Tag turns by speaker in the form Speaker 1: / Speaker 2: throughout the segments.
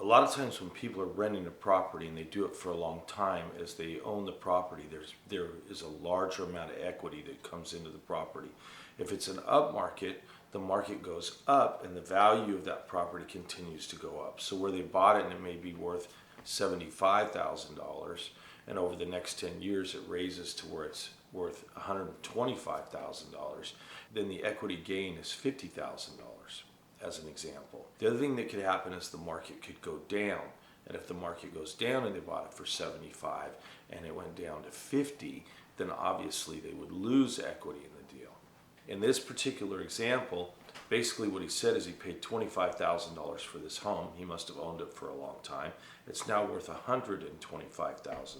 Speaker 1: lot of times when people are renting a property and they do it for a long time, as they own the property, there is a larger amount of equity that comes into the property. If it's an up market, the market goes up and the value of that property continues to go up. So where they bought it and it may be worth $75,000, and over the next 10 years it raises to where it's worth $125,000, then the equity gain is $50,000, as an example. The other thing that could happen is the market could go down. And if the market goes down and they bought it for 75 and it went down to 50, then obviously they would lose equity in the deal. In this particular example, basically what he said is he paid $25,000 for this home. He must have owned it for a long time. It's now worth $125,000.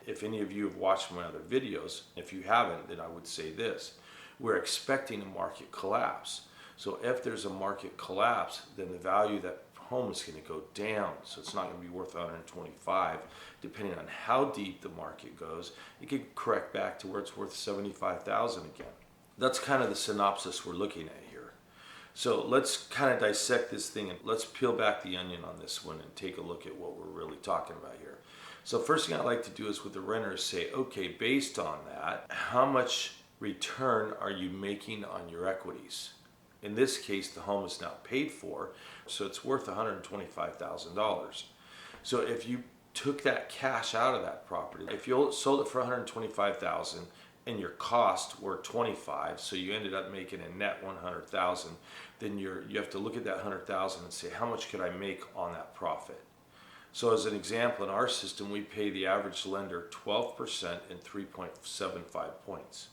Speaker 1: If any of you have watched my other videos, if you haven't, then I would say this. We're expecting a market collapse. So if there's a market collapse, then the value of that home is going to go down. So it's not going to be worth 125. Depending on how deep the market goes, it could correct back to where it's worth 75,000 again. That's kind of the synopsis we're looking at here. So let's kind of dissect this thing and let's peel back the onion on this one and take a look at what we're really talking about here. So first thing I like to do is with the renter is say, okay, based on that, how much return are you making on your equities? In this case, the home is now paid for, so it's worth $125,000. So if you took that cash out of that property, if you sold it for $125,000 and your costs were $25,000, so you ended up making a net $100,000, then you have to look at that $100,000 and say, how much could I make on that profit? So as an example, in our system, we pay the average lender 12% and 3.75 points.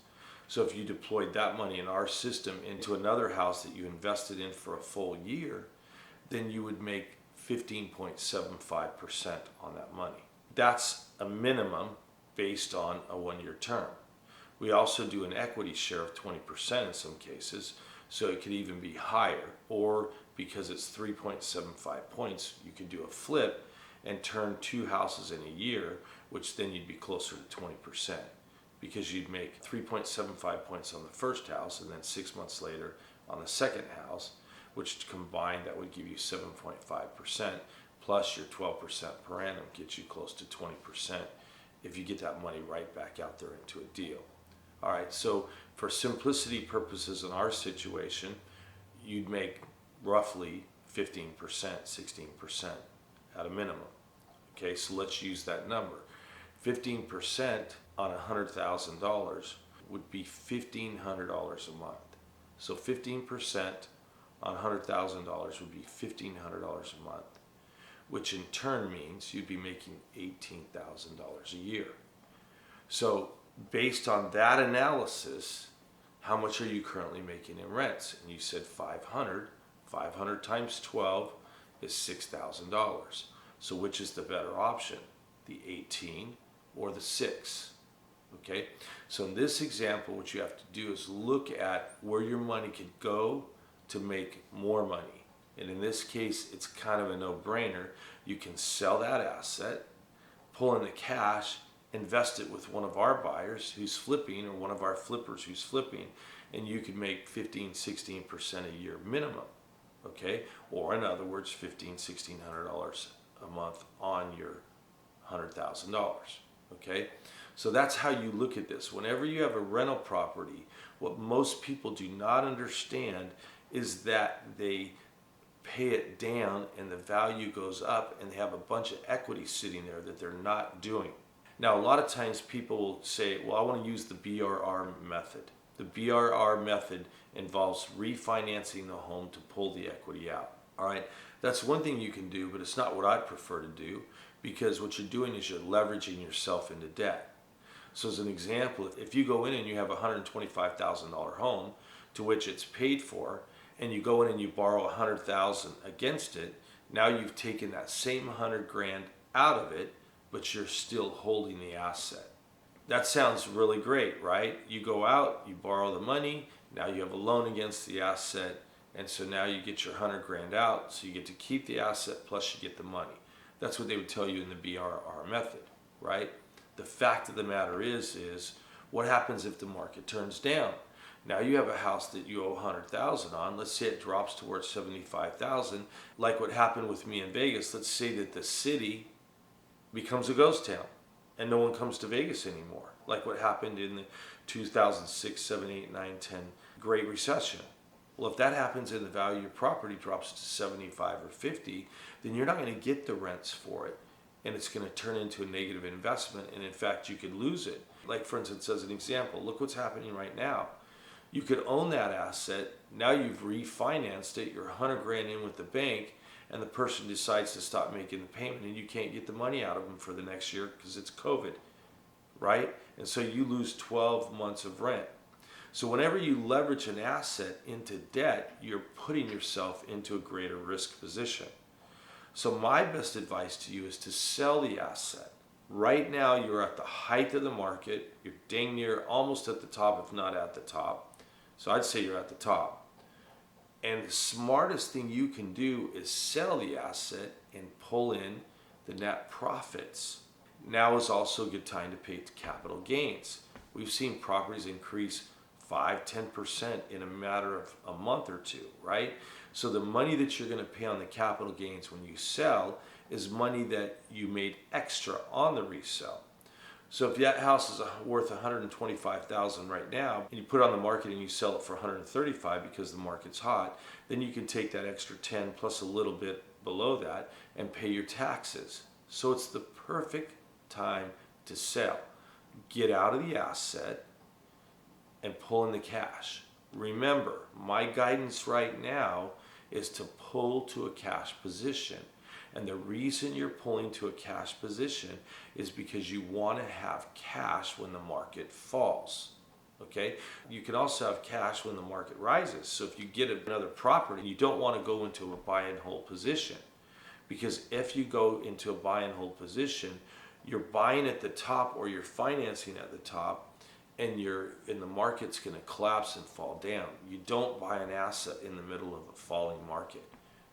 Speaker 1: So if you deployed that money in our system into another house that you invested in for a full year, then you would make 15.75% on that money. That's a minimum based on a 1-year term. We also do an equity share of 20% in some cases, so it could even be higher. Or because it's 3.75 points, you could do a flip and turn 2 houses in a year, which then you'd be closer to 20%. Because you'd make 3.75 points on the first house and then 6 months later on the second house, which combined that would give you 7.5%, plus your 12% per annum gets you close to 20% if you get that money right back out there into a deal. All right, so for simplicity purposes in our situation, you'd make roughly 15%, 16% at a minimum. Okay, so let's use that number. 15% on $100,000 would be $1,500 a month. So 15% on $100,000 would be $1,500 a month, which in turn means you'd be making $18,000 a year. So based on that analysis, how much are you currently making in rents? And you said 500. 500 times 12 is $6,000. So which is the better option? The 18 or the 6? Okay, so in this example, what you have to do is look at where your money could go to make more money. And in this case, it's kind of a no-brainer. You can sell that asset, pull in the cash, invest it with one of our buyers who's flipping or one of our flippers who's flipping, and you could make 15, 16% a year minimum. Okay, or in other words, $1,500, $1,600 a month on your $100,000. Okay, so that's how you look at this. Whenever you have a rental property, what most people do not understand is that they pay it down and the value goes up and they have a bunch of equity sitting there that they're not doing. Now, a lot of times people will say, well, I want to use the BRR method. The BRR method involves refinancing the home to pull the equity out. All right, that's one thing you can do, but it's not what I prefer to do, because what you're doing is you're leveraging yourself into debt. So as an example, if you go in and you have a $125,000 home to which it's paid for, and you go in and you borrow $100,000 against it, now you've taken that same $100,000 out of it, but you're still holding the asset. That sounds really great, right? You go out, you borrow the money, now you have a loan against the asset, and so now you get your $100,000 out, so you get to keep the asset plus you get the money. That's what they would tell you in the BRR method, right? The fact of the matter is what happens if the market turns down? Now you have a house that you owe 100,000 on. Let's say it drops towards 75,000. Like what happened with me in Vegas, let's say that the city becomes a ghost town and no one comes to Vegas anymore. Like what happened in the 2006, 7, 8, 9, 10 Great Recession. Well, if that happens and the value of your property drops to 75 or 50, then you're not going to get the rents for it. And it's going to turn into a negative investment. And in fact, you could lose it. Like for instance, as an example, look what's happening right now. You could own that asset. Now you've refinanced it. You're 100 grand in with the bank, and the person decides to stop making the payment, and you can't get the money out of them for the next year because it's COVID, right? And so you lose 12 months of rent. So whenever you leverage an asset into debt, you're putting yourself into a greater risk position. So my best advice to you is to sell the asset. Right now, you're at the height of the market. You're dang near almost at the top, if not at the top. So I'd say you're at the top. And the smartest thing you can do is sell the asset and pull in the net profits. Now is also a good time to pay capital gains. We've seen properties increase 5-10% in a matter of a month or two, right? So the money that you're going to pay on the capital gains when you sell is money that you made extra on the resale. So if that house is worth $125,000 right now, and you put it on the market and you sell it for $135,000 because the market's hot, then you can take that extra 10 plus a little bit below that and pay your taxes. So it's the perfect time to sell. Get out of the asset and pull in the cash. Remember, my guidance right now is to pull to a cash position. And the reason you're pulling to a cash position is because you want to have cash when the market falls. Okay? You can also have cash when the market rises. So if you get another property, you don't want to go into a buy and hold position. Because if you go into a buy and hold position, you're buying at the top or you're financing at the top, and the market's going to collapse and fall down. You don't buy an asset in the middle of a falling market.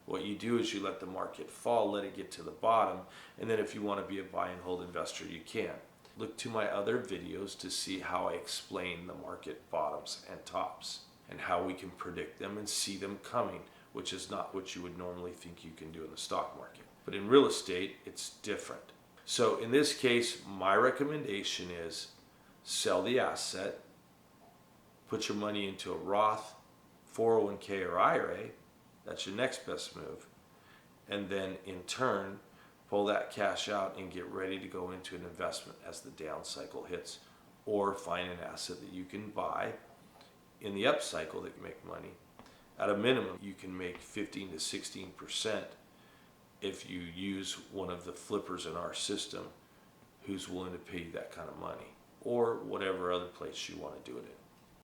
Speaker 1: What you do is you let the market fall, let it get to the bottom, and then if you want to be a buy and hold investor, you can. Look to my other videos to see how I explain the market bottoms and tops and how we can predict them and see them coming, which is not what you would normally think you can do in the stock market. But in real estate, it's different. So in this case, my recommendation is sell the asset, put your money into a Roth, 401k, or IRA. That's your next best move. And then in turn, pull that cash out and get ready to go into an investment as the down cycle hits, or find an asset that you can buy in the up cycle that can make money. At a minimum, you can make 15 to 16% if you use one of the flippers in our system who's willing to pay you that kind of money, or whatever other place you want to do it in.